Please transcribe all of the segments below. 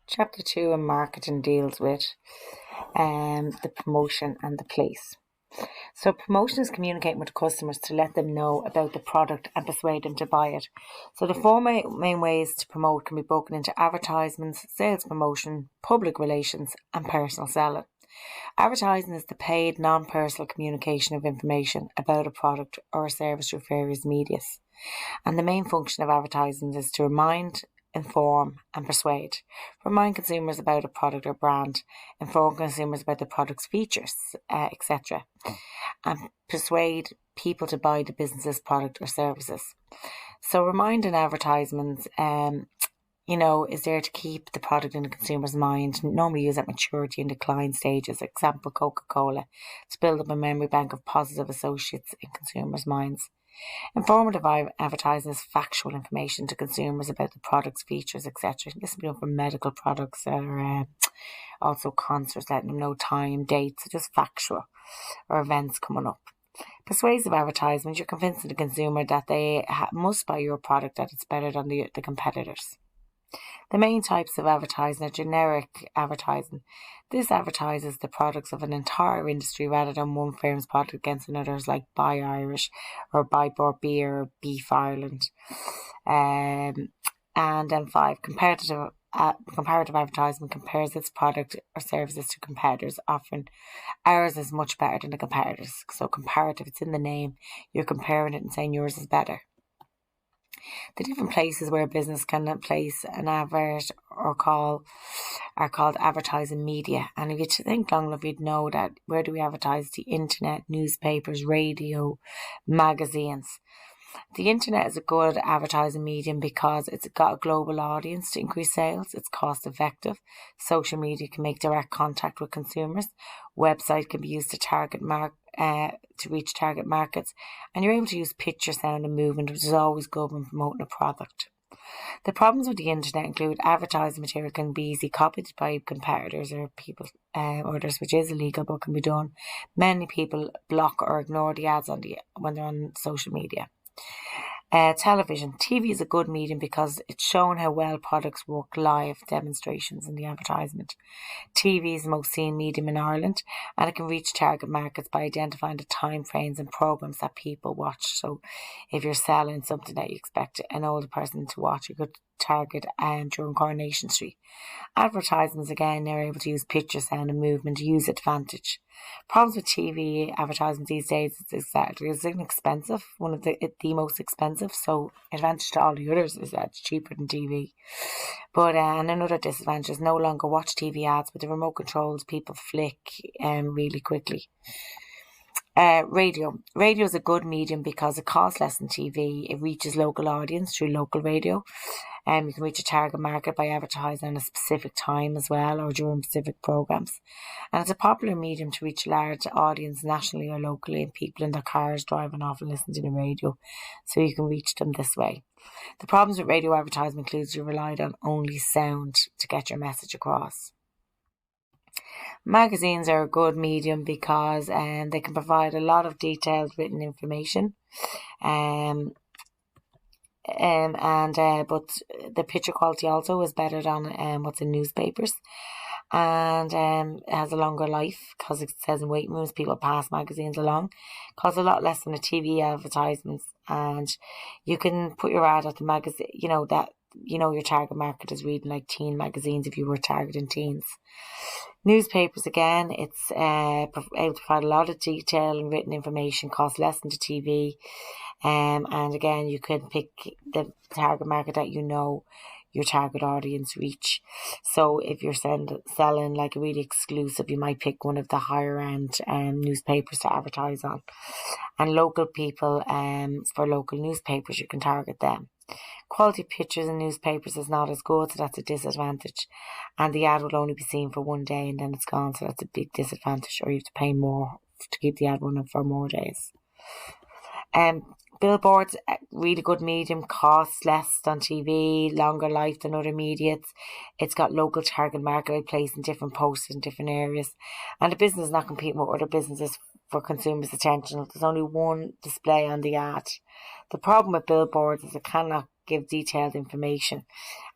Chapter 2 in marketing deals with the promotion and the place. So promotion is communicating with customers to let them know about the product and persuade them to buy it. So the four main ways to promote can be broken into advertisements, sales promotion, public relations and personal selling. Advertising is the paid, non-personal communication of information about a product or a service through various medias. And the main function of advertising is to remind, inform and persuade. Remind consumers about a product or brand, inform consumers about the product's features, etc. And persuade people to buy the business's product or services. So remind and advertisements is there to keep the product in the consumer's mind, normally used at maturity and decline stages, example Coca-Cola, to build up a memory bank of positive associates in consumers' minds. Informative advertising is factual information to consumers about the product's features, etc. This can be done for medical products or also concerts, letting them know time, dates, just factual, or events coming up. Persuasive advertisements, you're convincing the consumer that they must buy your product, that it's better than the competitors. The main types of advertising are generic advertising. This advertises the products of an entire industry rather than one firm's product against another's, like Buy Irish or Buy Bought Beer or Beef Ireland. And then 5, comparative advertisement compares its product or services to competitors. Often ours is much better than the competitors. So comparative, it's in the name. You're comparing it and saying yours is better. The different places where a business can place an advert are called advertising media. And if you think long enough, you'd know that where do we advertise? The internet, newspapers, radio, magazines. The internet is a good advertising medium because it's got a global audience to increase sales. It's cost effective. Social media can make direct contact with consumers. Website can be used to reach target markets, and you're able to use picture, sound and movement, which is always good when promoting a product. The problems with the internet include advertising material can be easily copied by competitors or people, others, which is illegal but can be done. Many people block or ignore the ads when they're on social media. Television. TV is a good medium because it's shown how well products work, live demonstrations in the advertisement. TV is the most seen medium in Ireland, and it can reach target markets by identifying the time frames and programs that people watch. So if you're selling something that you expect an older person to watch, you could target during Coronation Street. Advertisements, again, they're able to use picture, sound and movement to use advantage. Problems with TV advertisements these days is that it's inexpensive, one of the most expensive, so advantage to all the others is that it's cheaper than TV. But and another disadvantage is no longer watch TV ads with the remote controls, people flick really quickly. Radio. Radio is a good medium because it costs less than TV. It reaches local audience through local radio. You can reach a target market by advertising at a specific time as well, or during specific programs. And it's a popular medium to reach a large audience nationally or locally, and people in their cars driving off and listening to the radio. So you can reach them this way. The problems with radio advertising includes you relied on only sound to get your message across. Magazines are a good medium because they can provide a lot of detailed written information, but the picture quality also is better than what's in newspapers, and it has a longer life because it says in waiting rooms people pass magazines along. Costs a lot less than the TV advertisements, and you can put your ad at the magazine. Your target market is reading like teen magazines if you were targeting teens. Newspapers, again, it's able to provide a lot of detail and written information, costs less than the TV. And again, you can pick the target market that your target audience reach. So if you're selling like a really exclusive, you might pick one of the higher end newspapers to advertise on. And local people, for local newspapers, you can target them. Quality pictures in newspapers is not as good, so that's a disadvantage. And the ad will only be seen for one day and then it's gone, so that's a big disadvantage, or you have to pay more to keep the ad running for more days. Billboards, really good medium, costs less than TV, longer life than other mediates. It's got local target market placed in different posts in different areas. And the business is not competing with other businesses for consumers' attention. There's only one display on the ad. The problem with billboards is it cannot give detailed information,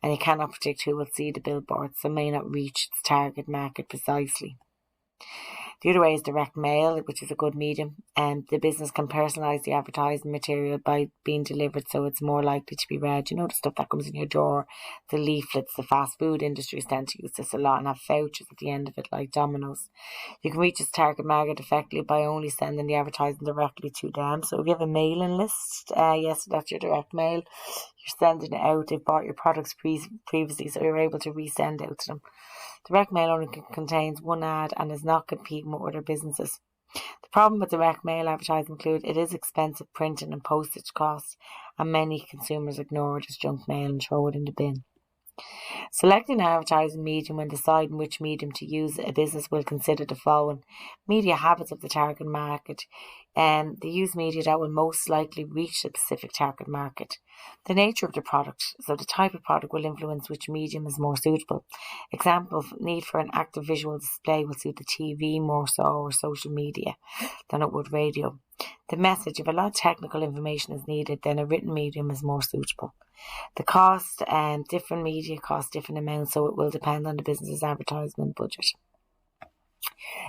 and you cannot predict who will see the billboards, so may not reach its target market precisely. The other way is direct mail, which is a good medium, and the business can personalise the advertising material by being delivered so it's more likely to be read. You know, the stuff that comes in your door, the leaflets. The fast food industries tend to use this a lot and have vouchers at the end of it, like Domino's. You can reach its target market effectively by only sending the advertising directly to them. So if you have a mailing list, yes, that's your direct mail. You're sending it out. They've bought your products previously, so you're able to resend out to them. Direct mail only contains one ad and is not competing with other businesses. The problem with direct mail advertising include it is expensive printing and postage costs, and many consumers ignore it as junk mail and throw it in the bin. Selecting an advertising medium when deciding which medium to use, a business will consider the following: media habits of the target market, and they use media that will most likely reach the specific target market. The nature of the product, so the type of product will influence which medium is more suitable. Example, need for an active visual display will suit the TV more so, or social media, than it would radio. The message, if a lot of technical information is needed, then a written medium is more suitable. The cost, different media cost different amounts, so it will depend on the business's advertisement budget.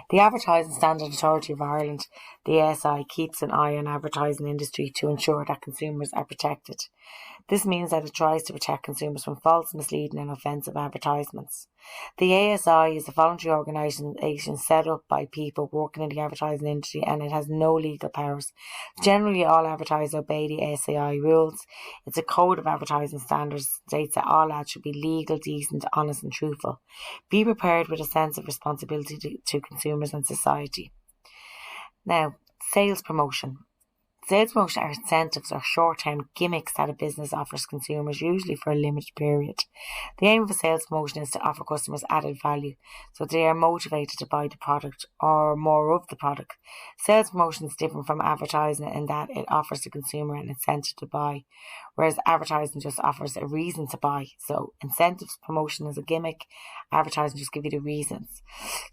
The Advertising Standard Authority of Ireland, the ASI, keeps an eye on the advertising industry to ensure that consumers are protected. This means that it tries to protect consumers from false, misleading and offensive advertisements. The ASI is a voluntary organisation set up by people working in the advertising industry, and it has no legal powers. Generally, all advertisers obey the ASI rules. It's a code of advertising standards that states that all ads should be legal, decent, honest and truthful. Be prepared with a sense of responsibility to consumers and society. Now, sales promotion. Sales promotion are incentives or short-term gimmicks that a business offers consumers, usually for a limited period. The aim of a sales promotion is to offer customers added value, so they are motivated to buy the product or more of the product. Sales promotion is different from advertising in that it offers the consumer an incentive to buy, whereas advertising just offers a reason to buy. So incentives promotion is a gimmick, advertising just give you the reasons.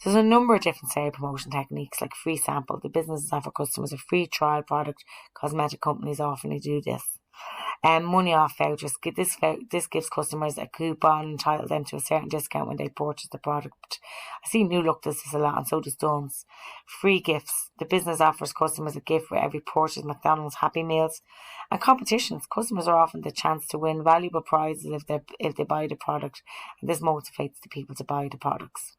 So there's a number of different sales promotion techniques, like free sample. The businesses offer customers a free trial product. Cosmetic companies often do this. Money off vouchers. This gives customers a coupon and entitle them to a certain discount when they purchase the product. I see New Look does this a lot, and so does Dunnes. Free gifts. The business offers customers a gift for every purchase. McDonald's Happy Meals. And competitions. Customers are often the chance to win valuable prizes if they buy the product, and this motivates the people to buy the products.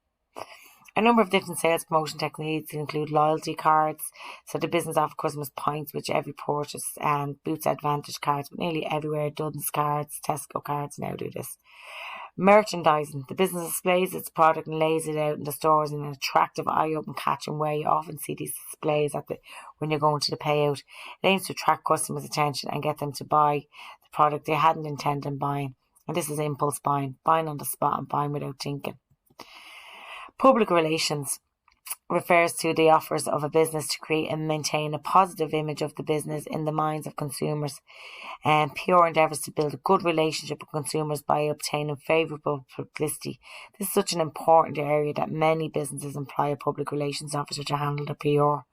A number of different sales promotion techniques include loyalty cards. So the business offers customers points with every purchase, and Boots Advantage cards, but nearly everywhere. Dunnes cards, Tesco cards now do this. Merchandising. The business displays its product and lays it out in the stores in an attractive, eye-open, catching way. You often see these displays when you're going to the payout. It aims to attract customers' attention and get them to buy the product they hadn't intended on buying. And this is impulse buying on the spot and buying without thinking. Public relations refers to the offers of a business to create and maintain a positive image of the business in the minds of consumers, and pure endeavours to build a good relationship with consumers by obtaining favourable publicity. This is such an important area that many businesses employ a public relations officer to handle the PR.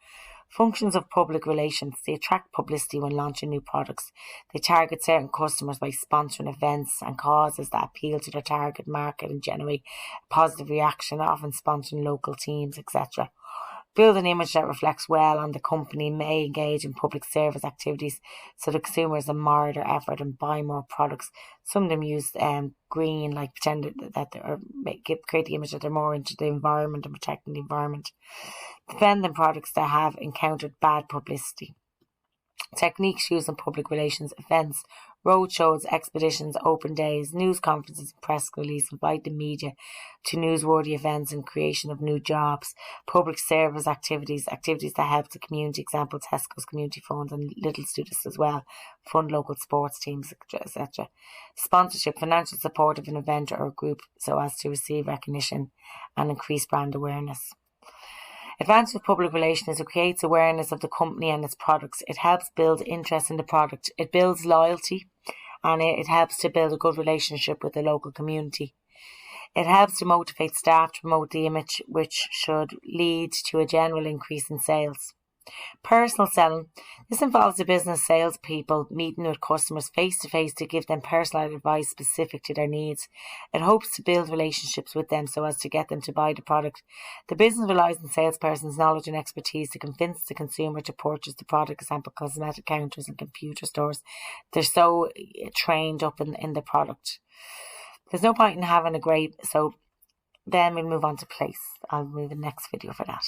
Functions of public relations. They attract publicity when launching new products. They target certain customers by sponsoring events and causes that appeal to their target market and generate a positive reaction, often sponsoring local teams, etc. Build an image that reflects well on the company. May engage in public service activities so the consumers admire their effort and buy more products. Some of them use green, like pretend that create the image that they're more into the environment and protecting the environment. Defending products that have encountered bad publicity. Techniques used in public relations: events, roadshows, expeditions, open days, news conferences, press release, invite the media to newsworthy events and creation of new jobs. Public service activities that help the community, example Tesco's Community Fund, and Little Students as well, fund local sports teams, etc. Sponsorship, financial support of an event or a group so as to receive recognition and increase brand awareness. Advantage of public relations is it creates awareness of the company and its products. It helps build interest in the product. It builds loyalty, and it helps to build a good relationship with the local community. It helps to motivate staff to promote the image, which should lead to a general increase in sales. Personal selling. This involves the business salespeople meeting with customers face to face to give them personalised advice specific to their needs. It hopes to build relationships with them so as to get them to buy the product. The business relies on salesperson's knowledge and expertise to convince the consumer to purchase the product. Example, cosmetic counters and computer stores. They're so trained up in the product. There's no point in having a great... So then we'll move on to place. I'll move the next video for that.